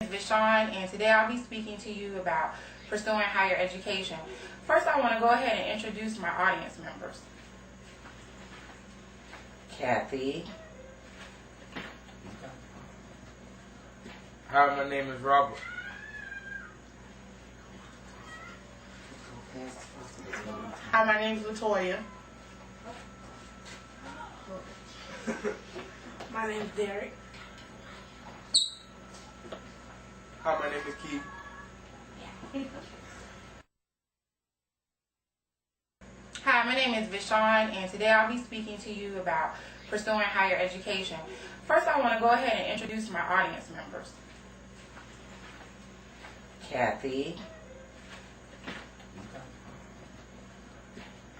Vishon, and today I'll be speaking to you about pursuing higher education. First, I want to go ahead and introduce my audience members. Kathy. Hi, my name is Robert. Hi, my name is Latoya. My name is Derek. Hi, my name is Keith. Hi, my name is Vishon, and today I'll be speaking to you about pursuing higher education. First, I want to go ahead and introduce my audience members. Kathy.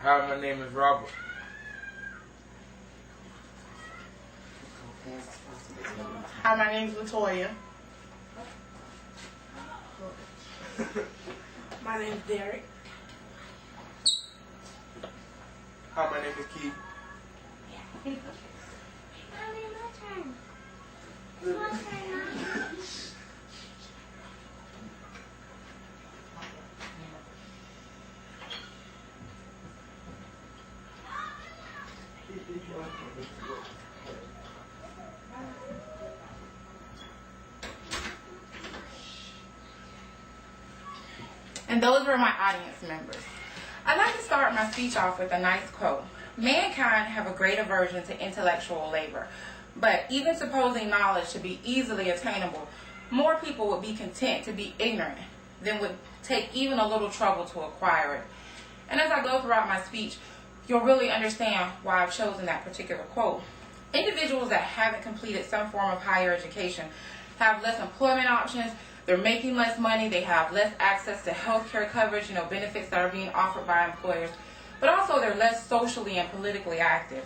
Hi, my name is Robert. Hi, my name is Latoya. My name is Derek. Hi, my name is Keith. And those were my audience members. I'd like to start my speech off with a nice quote. Mankind have a great aversion to intellectual labor, but even supposing knowledge to be easily attainable, more people would be content to be ignorant than would take even a little trouble to acquire it. And as I go throughout my speech, you'll really understand why I've chosen that particular quote. Individuals that haven't completed some form of higher education have less employment options, they're making less money, they have less access to health care coverage, benefits that are being offered by employers, but also they're less socially and politically active.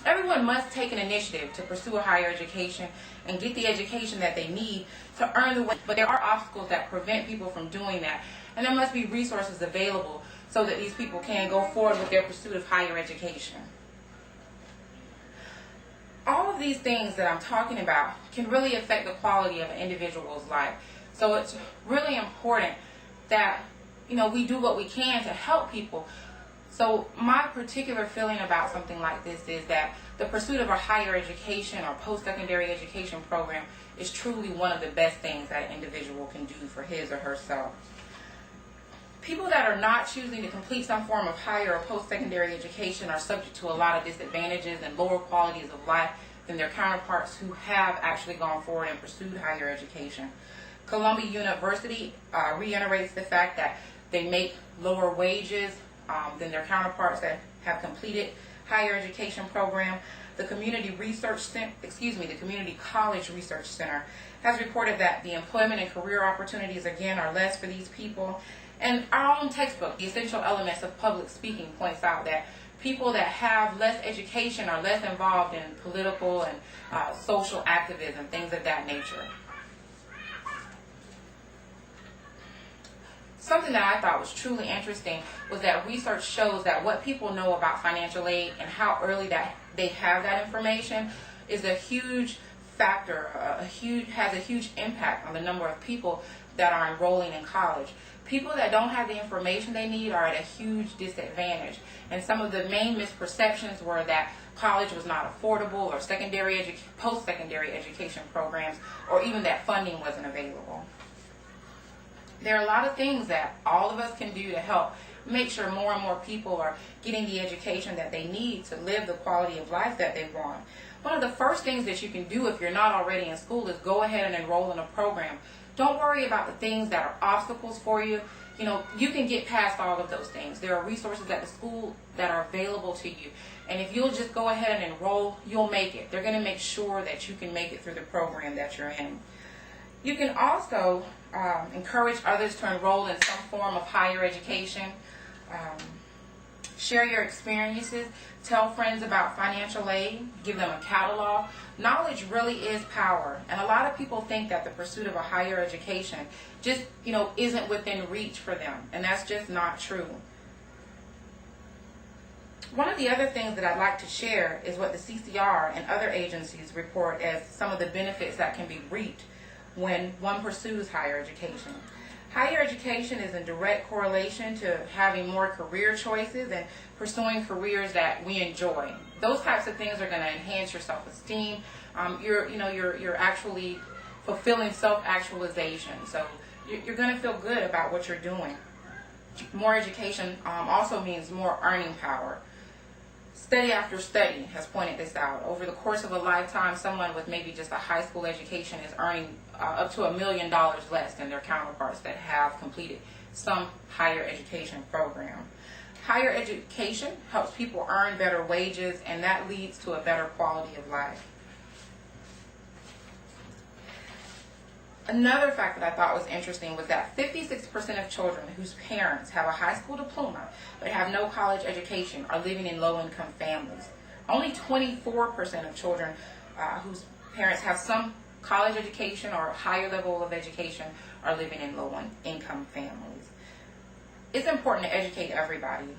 Everyone must take an initiative to pursue a higher education and get the education that they need to earn the way, but there are obstacles that prevent people from doing that, and there must be resources available so that these people can go forward with their pursuit of higher education. All of these things that I'm talking about can really affect the quality of an individual's life. So it's really important that, we do what we can to help people. So my particular feeling about something like this is that the pursuit of a higher education or post-secondary education program is truly one of the best things that an individual can do for his or herself. People that are not choosing to complete some form of higher or post-secondary education are subject to a lot of disadvantages and lower qualities of life than their counterparts who have actually gone forward and pursued higher education. Columbia University reiterates the fact that they make lower wages than their counterparts that have completed higher education program. The Community College Research Center has reported that the employment and career opportunities again are less for these people. And our own textbook, The Essential Elements of Public Speaking, points out that people that have less education are less involved in political and social activism, things of that nature. Something that I thought was truly interesting was that research shows that what people know about financial aid and how early that they have that information is a huge factor, has a huge impact on the number of people that are enrolling in college. People that don't have the information they need are at a huge disadvantage. And some of the main misperceptions were that college was not affordable, or post-secondary education programs, or even that funding wasn't available. There are a lot of things that all of us can do to help make sure more and more people are getting the education that they need to live the quality of life that they want. One of the first things that you can do if you're not already in school is go ahead and enroll in a program. Don't worry about the things that are obstacles for you. You can get past all of those things. There are resources at the school that are available to you. And if you'll just go ahead and enroll, you'll make it. They're going to make sure that you can make it through the program that you're in. You can also encourage others to enroll in some form of higher education. Share your experiences. Tell friends about financial aid. Give them a catalog. Knowledge really is power. And a lot of people think that the pursuit of a higher education just, isn't within reach for them. And that's just not true. One of the other things that I'd like to share is what the CCR and other agencies report as some of the benefits that can be reaped when one pursues higher education. Higher education is in direct correlation to having more career choices and pursuing careers that we enjoy. Those types of things are going to enhance your self-esteem. You're actually fulfilling self-actualization. So you're going to feel good about what you're doing. More education also means more earning power. Study after study has pointed this out. Over the course of a lifetime, someone with maybe just a high school education is earning up to $1 million less than their counterparts that have completed some higher education program. Higher education helps people earn better wages, and that leads to a better quality of life. Another fact that I thought was interesting was that 56% of children whose parents have a high school diploma but have no college education are living in low-income families. Only 24% of children whose parents have some college education or higher level of education are living in low-income families. It's important to educate everybody.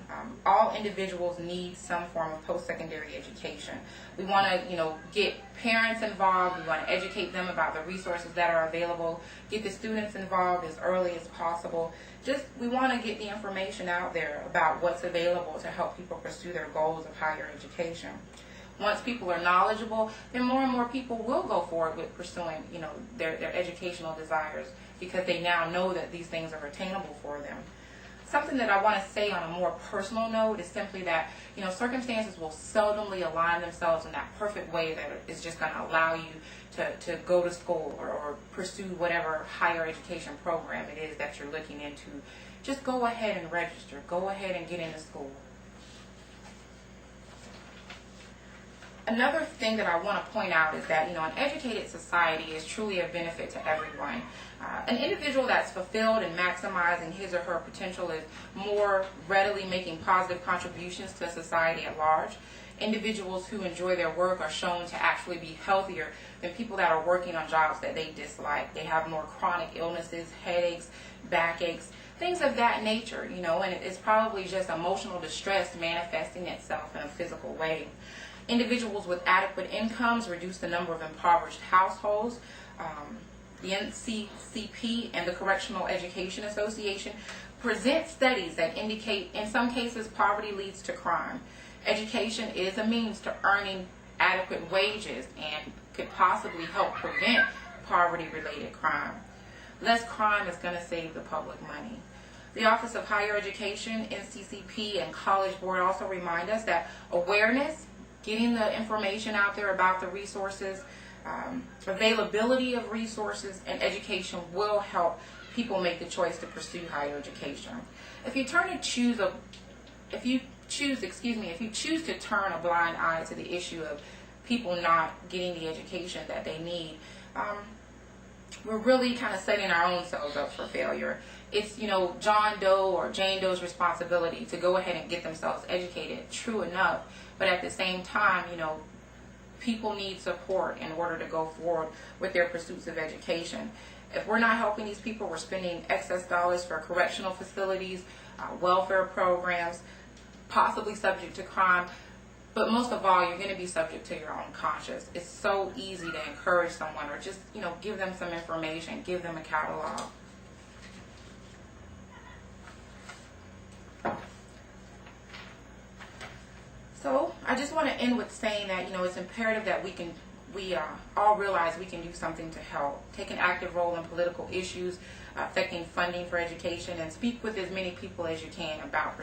All individuals need some form of post-secondary education. We want to, get parents involved. We want to educate them about the resources that are available. Get the students involved as early as possible. We want to get the information out there about what's available to help people pursue their goals of higher education. Once people are knowledgeable, then more and more people will go forward with pursuing, their educational desires because they now know that these things are attainable for them. Something that I want to say on a more personal note is simply that, circumstances will seldomly align themselves in that perfect way that is just going to allow you to go to school or pursue whatever higher education program it is that you're looking into. Just go ahead and register. Go ahead and get into school. Another thing that I want to point out is that, an educated society is truly a benefit to everyone. An individual that's fulfilled and maximizing his or her potential is more readily making positive contributions to society at large. Individuals who enjoy their work are shown to actually be healthier than people that are working on jobs that they dislike. They have more chronic illnesses, headaches, backaches, things of that nature, and it's probably just emotional distress manifesting itself in a physical way. Individuals with adequate incomes reduce the number of impoverished households. The NCCP and the Correctional Education Association present studies that indicate in some cases poverty leads to crime. Education is a means to earning adequate wages and could possibly help prevent poverty-related crime. Less crime is going to save the public money. The Office of Higher Education, NCCP, and College Board also remind us that awareness, getting the information out there about the resources, availability of resources, and education will help people make the choice to pursue higher education. If you choose to turn a blind eye to the issue of people not getting the education that they need, we're really kind of setting our own selves up for failure. It's, John Doe or Jane Doe's responsibility to go ahead and get themselves educated, true enough, but at the same time, people need support in order to go forward with their pursuits of education. If we're not helping these people, we're spending excess dollars for correctional facilities, welfare programs, possibly subject to crime, but most of all, you're going to be subject to your own conscience. It's so easy to encourage someone or just, give them some information, give them a catalog. So I just want to end with saying that, it's imperative that we all realize we can do something to help. Take an active role in political issues affecting funding for education and speak with as many people as you can about